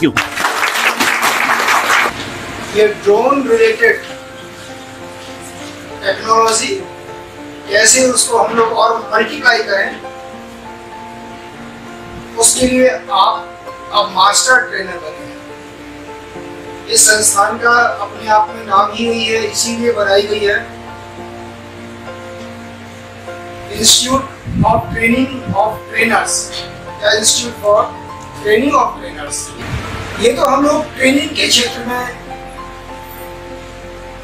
You. ये drone related technology कैसे उसको हम लोग और मल्टीप्लाई करें, उसके लिए आप अब मास्टर ट्रेनर बने हैं। इस संस्थान का अपने आप में नाम ही यही है, इसीलिए बनाई गई है, institute of training of trainers या institute for training of trainers. ये तो हम लोग ट्रेनिंग के क्षेत्र में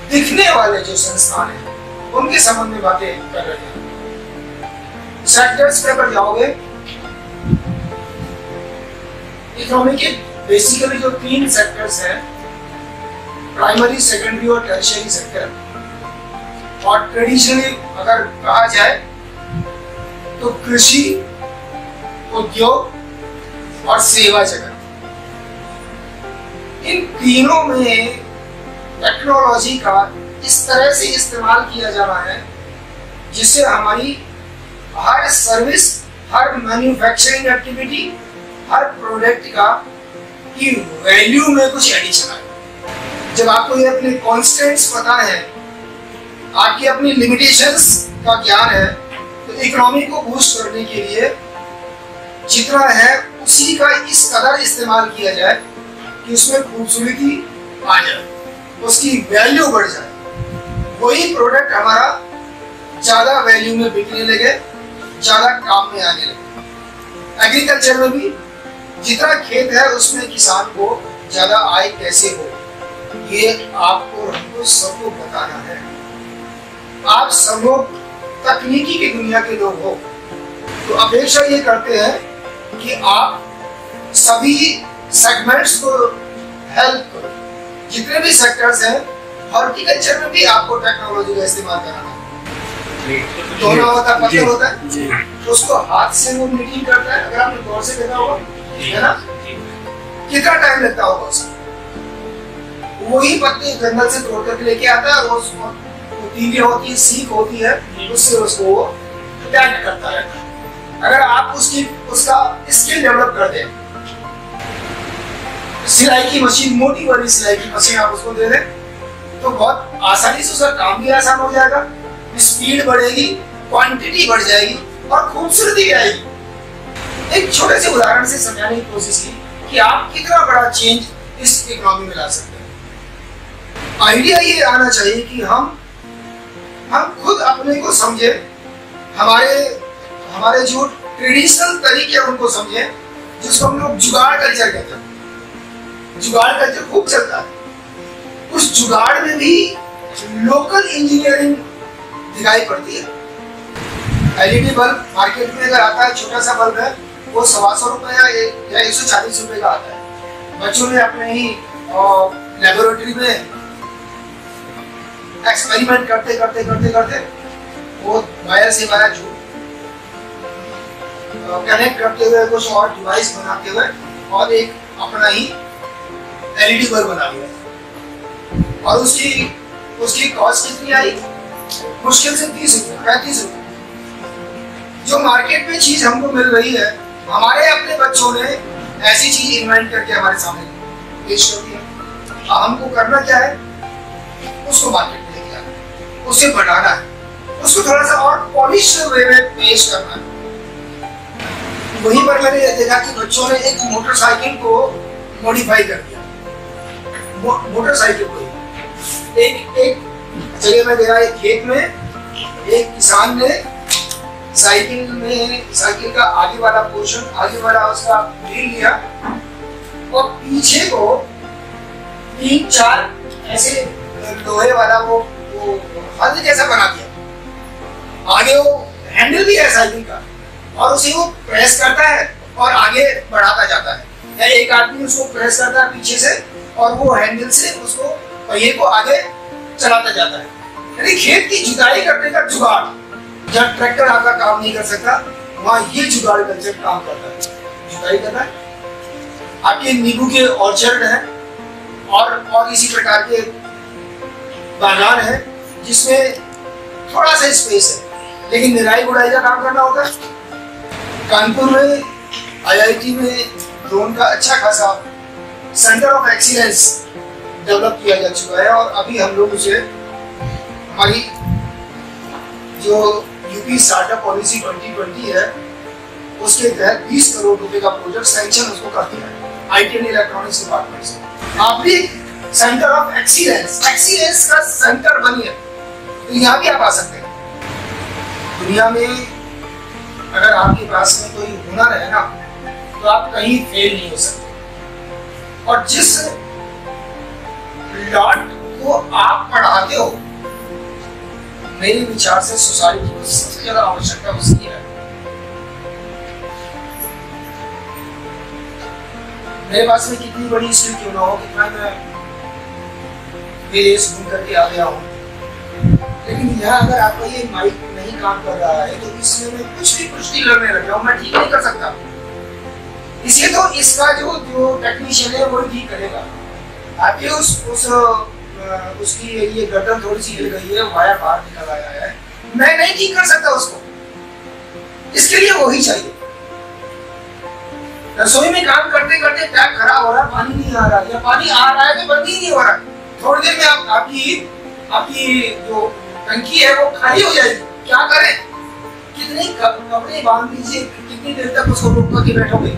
दिखने वाले जो संस्थान है उनके संबंध में बातें कर रहे हैं। सेक्टर्स पे अगर जाओगे, इकोनॉमी के बेसिकली जो 3 सेक्टर्स हैं, प्राइमरी, सेकेंडरी और टर्शियरी सेक्टर। और ट्रेडिशनली अगर कहा जाए तो कृषि, उद्योग और सेवा जगत, इन तीनों में टेक्नोलॉजी का इस तरह से इस्तेमाल किया जा रहा है जिससे हमारी हर सर्विस, हर मैन्युफैक्चरिंग एक्टिविटी, हर प्रोडक्ट का की वैल्यू में कुछ एडिशन आए। जब आपको ये अपने कॉन्स्टेंट्स पता है, आपकी अपनी लिमिटेशंस का ज्ञान है, तो इकोनॉमी को बूस्ट करने के लिए जितना है उसी का इस कदर इस्तेमाल किया जाए कि उसमें खूबसूरती आ जाए, उसकी वैल्यू बढ़ जाए, वही प्रोडक्ट हमारा ज्यादा वैल्यू में बिकने लगे, ज्यादा काम में आने लगे। एग्रीकल्चर में भी जितना खेत है उसमें किसान को ज्यादा आय कैसे हो, ये आपको हमको सबको बताना है। आप सब लोग तकनीकी की दुनिया के लोग हो, तो अपेक्षा ये करते हैं कि आप सभी सेगमेंट्स को हेल्प करो। जितने भी सेक्टर्स हैं, हॉर्टिकल्चर में भी आपको टेक्नोलॉजी का इस्तेमाल कराना है। दोना होता है, पत्थर होता है, तो उसको हाथ से वो नीटिंग करता है। अगर आपने गौर से देखा होगा, है ना, कितना टाइम लगता होगा उसको। वही पत्ते जंगल से तोड़ कर लेके आता है और उसको तीली होती है, सीख होती है, उससे उसको वो टैग करता रहता है। अगर आप उसका स्किल डेवलप कर दें, सिलाई की मशीन, मोटी वाली सिलाई की मशीन आप उसको दे दें, तो बहुत आसानी से उसका काम भी आसान हो जाएगा, स्पीड बढ़ेगी, क्वांटिटी बढ़ जाएगी और खूबसूरती भी आएगी। एक छोटे से उदाहरण से समझाने की कोशिश की कि आप कितना बड़ा चेंज इस इकोनॉमी में ला सकते हैं। आइडिया ये आना चाहिए कि हम खुद अपने को समझे, हमारे जो ट्रेडिशनल तरीके उनको समझे, जिसको हम लोग जुगाड़ कल्चर कहते हैं। जुगाड़ कल्चर खूब चलता है, उस जुगाड़ में भी लोकल इंजीनियरिंग दिखाई पड़ती है। एलईडी बल्ब मार्केट में अगर आता है, छोटा सा बल्ब है, वो 125 रुपए या 140 रुपए का आता है। बच्चों ने अपने ही लेबोरेटरी में एक्सपेरिमेंट करते वो वायर से वायर कनेक्ट करते हुए कुछ और डिवाइस बनाते हुए और एक अपना ही एलईडी बल्ब बना लिया। और उसकी कॉस्ट कितनी आई? मुश्किल से 30 रुपए, 35 रुपए। जो मार्केट में चीज हमको मिल रही है, हमारे अपने बच्चों ने ऐसी चीज इन्वेंट करके हमारे सामने पेश कर दिया। अब हमको करना क्या है? उसको मार्केट में लेके आना है, उसे बढ़ाना है, उसको थोड़ा सा और पॉलिश वे में पेश करना है। वहीं पर मैंने देखा कि बच्चों ने एक मोटरसाइकिल को मॉडिफाई कर दिया। मोटरसाइकिल को एक जगह में गया, एक खेत में एक किसान ने साइकिल का आगे वाला पोर्शन, आगे वाला उसका व्हील लिया और पीछे को 3-4 ऐसे लोहे वाला वो हल जैसा बना दिया। आगे वो हैंडल भी है साइकिल का और उसे वो प्रेस करता है और आगे बढ़ाता जाता है, या एक आदमी उसको प्रेस करता है पीछे से और वो हैंडल से उसको पहिए को आगे चलाता जाता है। यानी खेत की जुताई करने का जुगाड़, जब ट्रैक्टर आपका काम नहीं कर सकता, वहाँ ये जुगाड़ कल्चर काम करता है। जुताई करना है, आपके नींबू के ऑर्चर्ड है और इसी प्रकार के बागान है जिसमें थोड़ा सा स्पेस है, लेकिन निराई गुड़ाई का काम करना होता है। कानपुर में IIT में ड्रोन का अच्छा खासा सेंटर ऑफ एक्सीलेंस डेवलप किया जा चुका है और अभी हम लोग उसे हमारी जो यूपी स्टार्टअप पॉलिसी 2020 है उसके तहत 20 करोड़ रुपए का प्रोजेक्ट सैंक्शन उसको कर दिया है आईटी एंड इलेक्ट्रॉनिक्स डिपार्टमेंट से। आप भी सेंटर ऑफ एक्सीलेंस का सेंटर बनिए तो यहाँ भी आप आ सकते हैं। दुनिया में अगर आपके पास में कोई हुनर है ना तो आप कहीं फेल नहीं हो सकते। और जिस लॉट को आप पढ़ाते हो मेरे विचार से सोसाइटी को सबसे ज्यादा आवश्यकता उसकी है। मेरे पास में कितनी बड़ी स्किल क्यों ना हो, कितना मैं विदेश घूम करके आ गया हूँ, लेकिन यहाँ अगर आपका ये माइक नहीं काम कर रहा है तो इसमें मैं कुछ भी लड़ने लग जाऊँ, मैं ठीक नहीं कर सकता। इसलिए तो इसका जो टेक्नीशियन है वो ठीक करेगा। आपके उसकी ये गर्दन थोड़ी सी हिल गई है, वायर बाहर निकल आया है, मैं नहीं ठीक कर सकता उसको, इसके लिए वही चाहिए। रसोई में काम करते करते टैप खराब हो रहा है, पानी नहीं आ रहा या पानी आ रहा है तो बंद ही नहीं हो रहा, थोड़ी देर में आपकी जो टंकी है वो खाली हो जाएगी। क्या करें? कितने कपड़े बांध लीजिए, कितनी देर तक उसको रोक करके बैठोगे?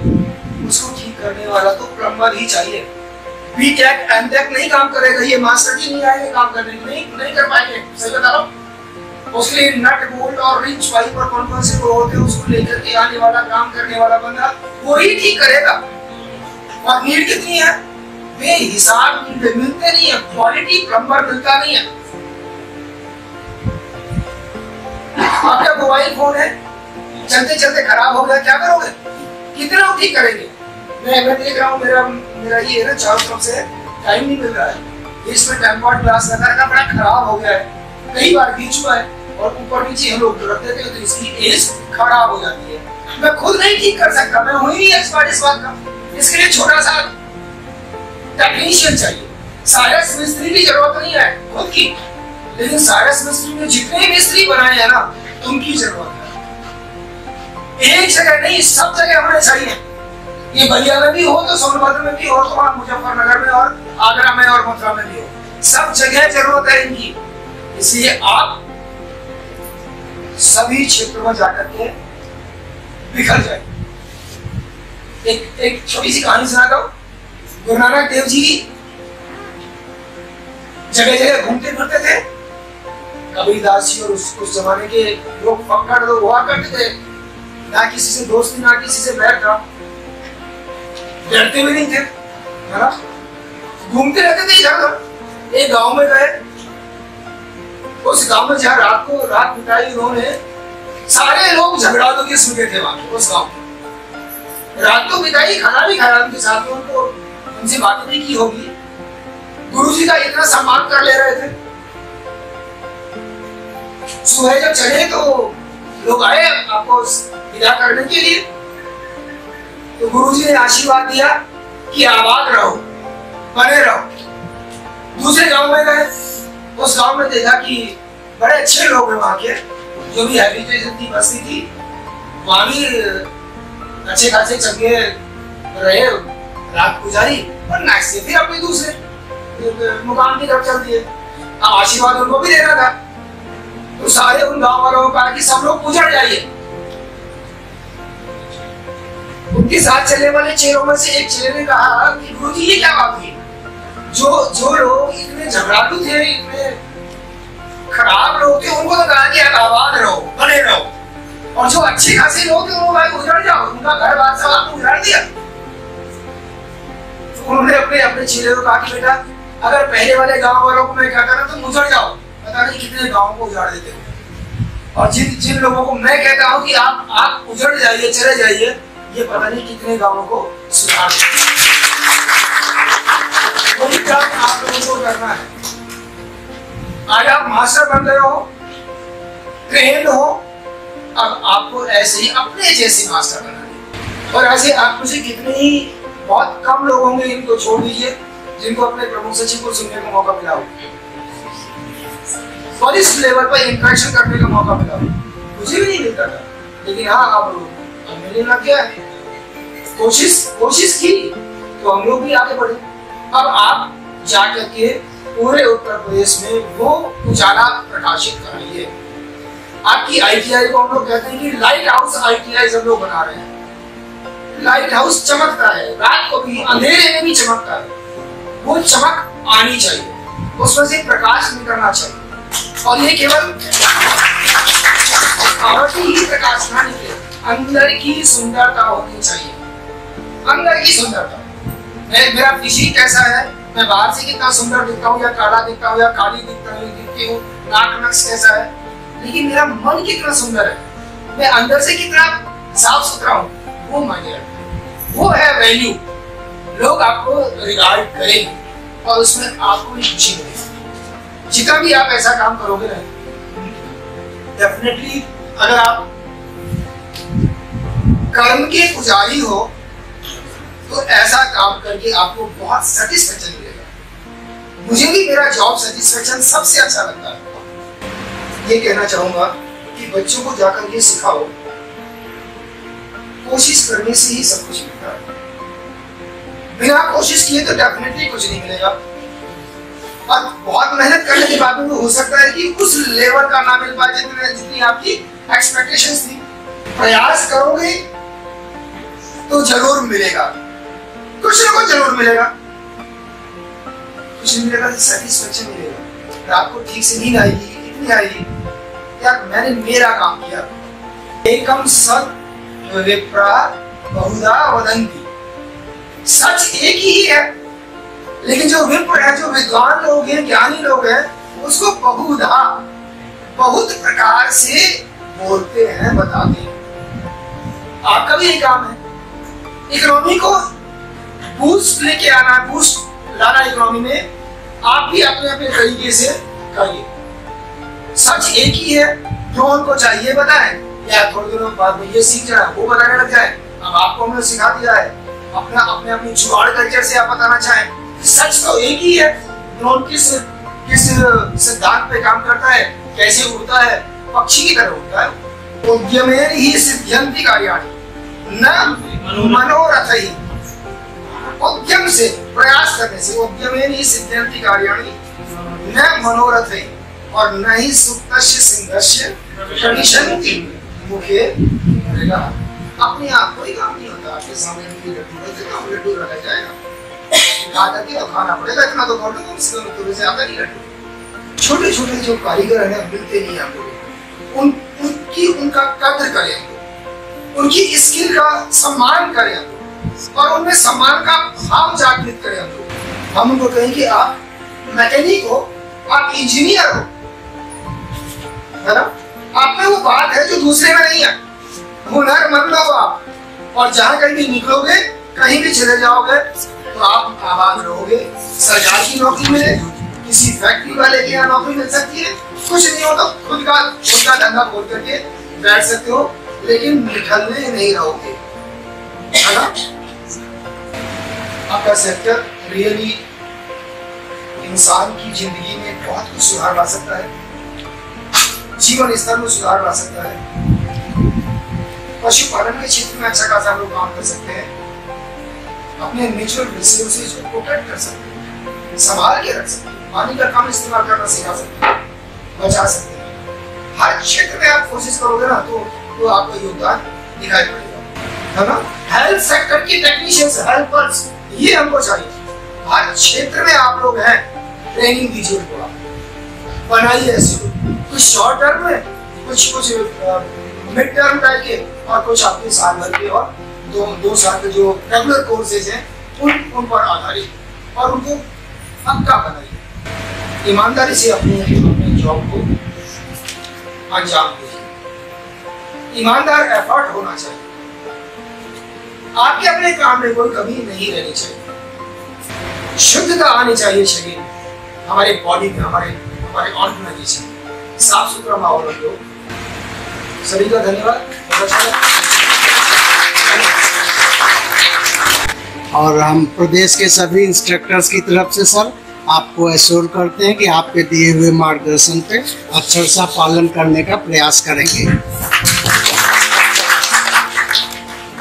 उसको ठीक करने वाला तो प्लम्बर ही चाहिए। बीटेक एमटेक नहीं काम करेगा, ये मास्टर जी नहीं आएंगे काम करने, नहीं कर पाएंगे। सही बता रहा हूं। उसके लिए नट बोल्ट और रिंच पाइप और कौन से वो होते हैं उसको लेकर के आने वाला काम करने वाला बंदा वो ही ठीक करेगा। और नीड कितनी है? बेहिसाब नीड मिलते नहीं है, क्वालिटी प्लम्बर मिलता नहीं है। आपका मोबाइल फोन है, चलते चलते खराब हो गया, क्या करोगे? कितना ठीक करेंगे? मैं देख रहा हूँ मेरा ये है ना, चारों तरफ से टाइम नहीं मिल रहा है, इसमें टेम्पर्ड ग्लास लगा बड़ा खराब हो गया है, कई बार गिर चुका है और ऊपर नीचे हम लोग रख देते हैं तो इसकी एज खराब हो जाती है। मैं खुद नहीं ठीक कर सकता, मैं हुई नहीं एक्सपर्ट इस बात का। इसके लिए छोटा सा टेक्नीशियन चाहिए। साइरस मिस्त्री की जरूरत नहीं है खुद की, लेकिन साइरस मिस्त्री ने जितने मिस्त्री बनाए हैं ना उनकी जरूरत है। एक जगह नहीं, सब जगह होने चाहिए। ये बलिया में भी हो तो सोनभद्र में भी हो तो मुजफ्फरनगर में और आगरा में और मथुरा में भी हो, सब जगह जरूरत है इनकी। इसलिए आप सभी क्षेत्रों में जाकर के बिखर जाए। एक छोटी सी कहानी सुनाता हूँ। गुरु नानक देव जी जगह जगह घूमते फिरते थे। कबीरदास जी और उस जमाने के लोग फक्कड़ लोग हुआ करते थे, ना किसी से दोस्ती ना किसी से बैर था, डरते भी नहीं थे, है ना, घूमते रहते थे इधर उधर। एक गांव में गए, उस गांव में जहाँ रात बिताई उन्होंने, सारे लोग झगड़ा तो किस्म के थे वहां उस गांव में। रात तो बिताई, खाना भी खाया उनके साथ में, उनको उनसे बातें भी की होगी। गुरुजी का इतना सम्मान कर ले रहे थे। सुबह जब चले तो लोग आए आपको विदा करने के लिए, तो गुरुजी ने आशीर्वाद दिया कि आबाद रहो, बने रहो। दूसरे गांव में गए, उस गांव में देखा कि बड़े अच्छे लोग हैं वहां के, जो भी हैबिटेशन की बस्ती थी वहां भी अच्छे खासे चंगे रहे, रात गुजारी और नाइट से फिर अपने दूसरे मुकाम की तरफ चल दिए। अब आशीर्वाद उनको भी देना था, तो सारे उन गांव वालों को कहा कि सब लोग उजड़ जाइए। उनके साथ चलने वाले चेलों में से एक चेले ने कहा कि गुरुजी ये क्या बात हुई? जो लोग इतने झगड़ालू थे, इतने खराब लोग थे, उनको तो कहा कि आप आबाद रहो, बने रहो, और जो अच्छे खासे लोग थे उनको कहा उजड़ जाओ, उनका घर बार सब आपको उजाड़ दिया। तो उन्होंने अपने चेले को कहा कि बेटा अगर पहले वाले गांव वालों को मैं कहता ना तुम उजड़ जाओ, पता नहीं कितने गांव को उजाड़ देते हो, और जिन लोगों को मैं कहता हूँ कि आप उजड़ जाइए, चले जाइए, ये पता नहीं कितने गांवों को सुधार देते। वही काम आप लोगों को करना है। आज आप मास्टर बन गए हो, ट्रेंड हो, अब आपको ऐसे ही अपने जैसे मास्टर बनाना है। और ऐसे आप मुझे कितने ही बहुत कम लोग होंगे, इनको छोड़ दीजिए, जिनको अपने प्रमुख सचिव को सुनने का मौका मिला हो, वरिष्ठ लेवल पर इंटरेक्शन करने का मौका मिला हो। मुझे भी नहीं मिलता था, लेकिन हाँ अब मिलने लग गया। कोशिश की, तो हम लोग भी आगे बढ़े। अब आप जाकर के पूरे उत्तर प्रदेश में वो उजाला प्रकाशित कराइए। आपकी ITI को हम लोग कहते हैं कि लाइट हाउस ITI हम लोग बना रहे हैं। लाइट हाउस चमकता है, रात को भी अंधेरे में भी चमकता है, वो चमक आनी चाहिए, उसमें से प्रकाश निकलना चाहिए। और ये केवल बाहर ही प्रकाश ना निकले, अंदर की सुंदरता होनी चाहिए, अंदर की सुंदरता। मेरा फिजिक कैसा है, मैं बाहर से कितना सुंदर दिखता हूँ या काला दिखता हूँ या काली दिखती हूँ, नाक नक्श कैसा है, लेकिन मेरा मन कितना सुंदर है, मैं अंदर से कितना साफ सुथरा हूँ, वो मायने रखता है। वो है वैल्यू। लोग आपको रिगार्ड करेंगे और उसमें आपको भी खुशी मिलेगी। जितना भी आप ऐसा काम करोगे ना, डेफिनेटली अगर आप कर्म के पुजारी हो तो ऐसा काम करके आपको बहुत सेटिस्फेक्शन मिलेगा। मुझे भी मेरा जॉब सेटिस्फेक्शन सबसे अच्छा लगता है। ये कहना चाहूंगा कि बच्चों को जाकर ये सिखाओ, कोशिश करने से ही सब कुछ मिलता है। बिना कोशिश किए तो डेफिनेटली कुछ नहीं मिलेगा। और बहुत मेहनत करने के बाद में हो सकता है कि उस लेवल का ना मिल पाए जितनी आपकी एक्सपेक्टेशंस थी। प्रयास करोगे तो जरूर मिलेगा, कुछ ना कुछ जरूर मिलेगा। कुछ मिलेगा तो सेटिस्फेक्शन मिलेगा, रात को ठीक से नींद आएगी, इतनी आएगी यार मैंने मेरा काम किया। एकम सत विप्रा बहुधा वदन्ति, सच एक ही है, लेकिन जो विप्र है, जो विद्वान लोग हैं, ज्ञानी लोग हैं, उसको बहुधा बहुत प्रकार से बोलते हैं, बताते हैं। आपका भी यही काम है, इकोनॉमी को बूस्ट लेके आना, बूस्ट लाना इकोनॉमी में। आप भी अपने अपने तरीके से करिए। सच एक ही है, जो उनको चाहिए बताएं या थोड़ी दिनों बाद में ये सीख जाए, वो बताने लग जाए। अब आपको हमने सिखा दिया है, अपनी जुगाड़ कल्चर से आप बताना चाहें, सच तो एक ही है। ड्रोन किस सिद्धांत पे काम करता है, कैसे उड़ता है, पक्षी की तरह उड़ता है। उद्यमेन ही सिद्ध्यन्ति कार्याणि न मनोरथ ही, उद्यम से, प्रयास करने से, उद्यमेन ही सिद्ध्यन्ति कार्याणि न मनोरथ ही, और न ही सुप्तस्य सिंहस्य कनिशन्ति मुखे रहेगा। अपने आप कोई काम नहीं होता। आपके सामने लड्डू रखा जाएगा, खा करके तो खाना पड़ेगा, इतना तो कर दो, उससे ज्यादा नहीं लड्डू। छोटे छोटे जो कारीगर हैं मिलते नहीं हम लोग, उनकी उनका कदर करें हम लोग, उनकी स्किल का सम्मान करें हम लोग, और उनमें सम्मान का भाव जागृत करें हम लोग। हम उनको कहें कि आप मैकेनिक हो, आप इंजीनियर हो, है ना? आप में वो बात है जो दूसरे में नहीं है। हुनरमंद हो आप, और जहाँ कहीं भी निकलोगे, कहीं भी चले जाओगे तो आप आबाद रहोगे। सरकार की नौकरी मिले, किसी फैक्ट्री वाले के यहाँ नौकरी मिल सकती है, कुछ नहीं हो तो खुद का धंधा खोल करके बैठ सकते हो, लेकिन निकलने नहीं रहोगे, है ना? आपका सेक्टर रियली इंसान की जिंदगी में बहुत कुछ सुधार ला सकता है, जीवन स्तर में सुधार ला सकता है। पशुपालन के क्षेत्र में अच्छा खासा हम लोग काम कर सकते हैं, अपने नेचुरल रिसोर्सेज को प्रोटेक्ट कर सकते हैं, संभाल के रख सकते हैं, पानी का कम इस्तेमाल करना सिखा सकते हैं, बचा सकते हैं। हर क्षेत्र में आप कोशिश करोगे ना तो आपका योगदान दिखाई पड़ेगा, है ना? हेल्थ सेक्टर के टेक्नीशियंस, हेल्पर्स, ये हमको चाहिए। हर क्षेत्र में आप लोग हैं, ट्रेनिंग दीजिए उनको, आप बनाइए ऐसे कुछ शॉर्ट टर्म में, कुछ मिड टर्म टाइप के, और कुछ आपके साल भर के और दो साल के जो रेगुलर कोर्सेज हैं उन पर आधारित, और उनको पक्का बनाइए। ईमानदारी से अपने जॉब को अंजाम दीजिए। ईमानदार एफर्ट होना चाहिए, आपके अपने काम में कोई कमी नहीं रहनी चाहिए, शुद्धता आनी चाहिए शरीर, हमारे बॉडी में, हमारे ऑर्गेनाइजेशन, साफ सुथरा माहौल रखो। सभी का धन्यवाद। और हम प्रदेश के सभी इंस्ट्रक्टर्स की तरफ से सर आपको एश्योर करते हैं कि आपके दिए हुए मार्गदर्शन पे अक्षरशः पालन करने का प्रयास करेंगे।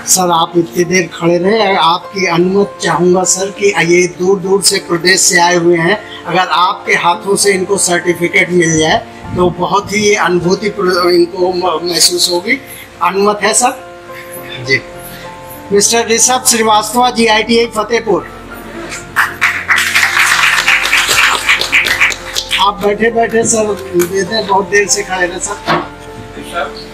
सर आप इतनी देर खड़े रहे, आपकी अनुमति चाहूँगा सर कि ये दूर दूर से प्रदेश से आए हुए हैं, अगर आपके हाथों से इनको सर्टिफिकेट मिल जाए तो बहुत ही अनुभूति इनको महसूस होगी। अनुमति है सर जी। Mister Rishabh Srivastava ji, ITI Fatehpur. आप बैठे बैठे सर देते, बहुत देर से खड़े रहे सर।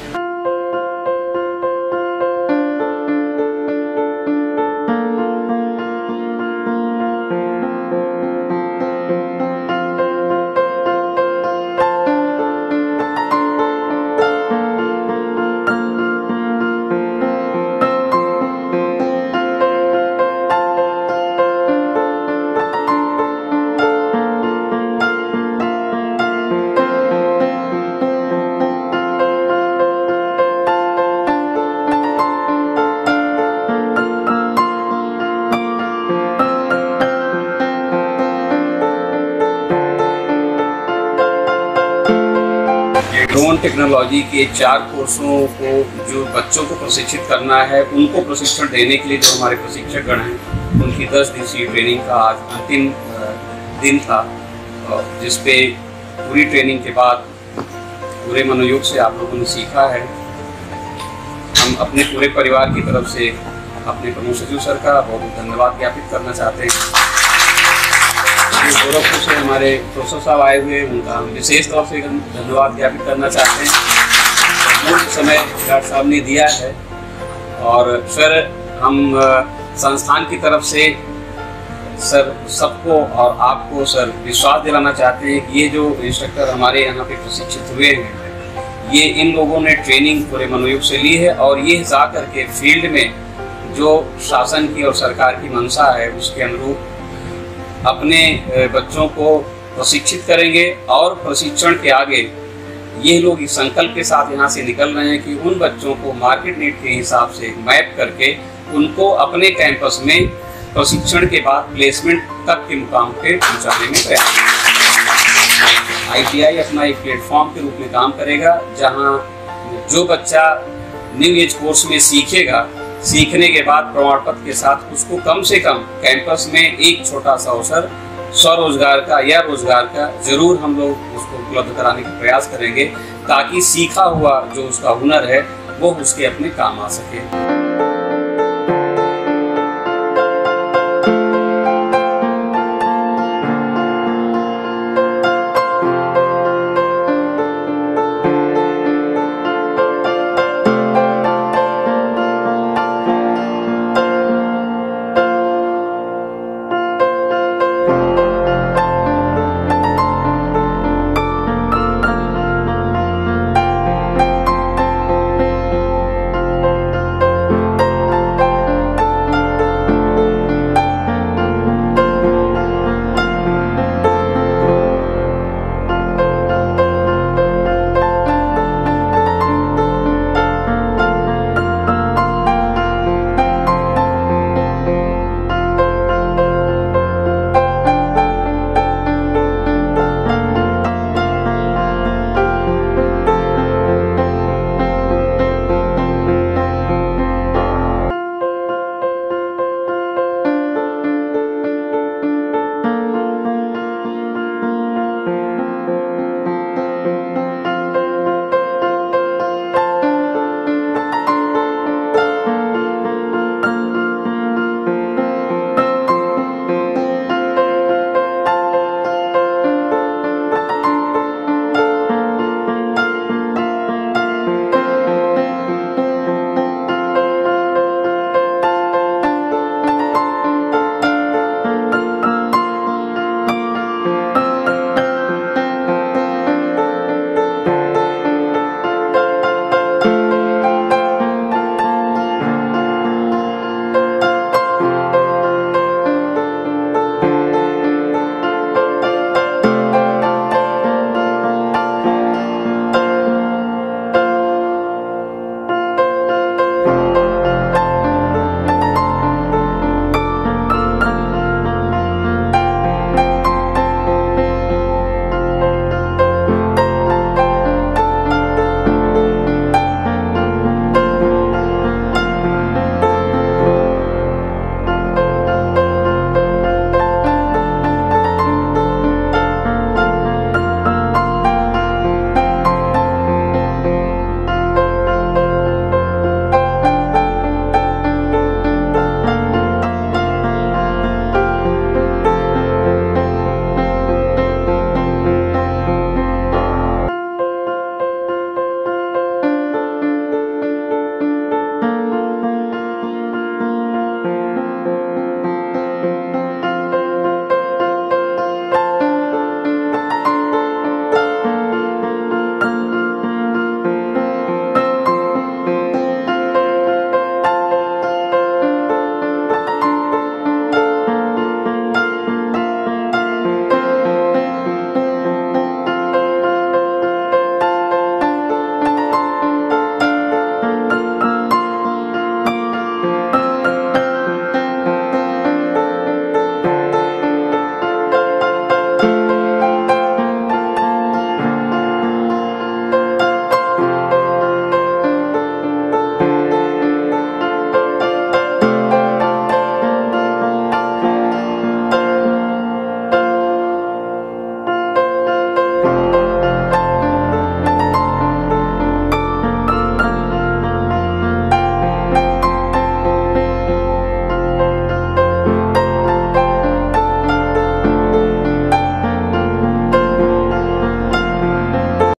ड्रोन टेक्नोलॉजी के 4 कोर्सों को जो बच्चों को प्रशिक्षित करना है, उनको प्रशिक्षण देने के लिए जो हमारे प्रशिक्षक गण हैं, उनकी 10 दिवसीय ट्रेनिंग का आज अंतिम दिन था, जिसपे पूरी ट्रेनिंग के बाद पूरे मनोयोग से आप लोगों ने सीखा है। हम अपने पूरे परिवार की तरफ से अपने प्रमुख सचिव सर का बहुत धन्यवाद ज्ञापित करना चाहते हैं। गोरखपुर से हमारे प्रोफेसर साहब आए हुए, उनका हम विशेष तौर से धन्यवाद ज्ञापित करना चाहते हैं। बहुत समय डॉक्टर साहब ने दिया है, और सर हम संस्थान की तरफ से सर सबको और आपको सर विश्वास दिलाना चाहते हैं कि ये जो इंस्ट्रक्टर हमारे यहाँ पे प्रशिक्षित हुए हैं, ये इन लोगों ने ट्रेनिंग पूरे मनोयोग से ली है, और ये जा करके फील्ड में जो शासन की और सरकार की मंशा है उसके अनुरूप अपने बच्चों को प्रशिक्षित करेंगे। और प्रशिक्षण के आगे ये लोग इस संकल्प के साथ यहाँ से निकल रहे हैं कि उन बच्चों को मार्केट नीड के हिसाब से मैप करके उनको अपने कैंपस में प्रशिक्षण के बाद प्लेसमेंट तक के मुकाम पे पहुँचाने में प्रयास करेंगे। ITI अपना एक प्लेटफॉर्म के रूप में काम करेगा, जहाँ जो बच्चा न्यू एज कोर्स में सीखेगा, सीखने के बाद प्रमाण पत्र के साथ उसको कम से कम कैंपस में एक छोटा सा अवसर स्वरोजगार का या रोजगार का जरूर हम लोग उसको उपलब्ध कराने का प्रयास करेंगे, ताकि सीखा हुआ जो उसका हुनर है वो उसके अपने काम आ सके।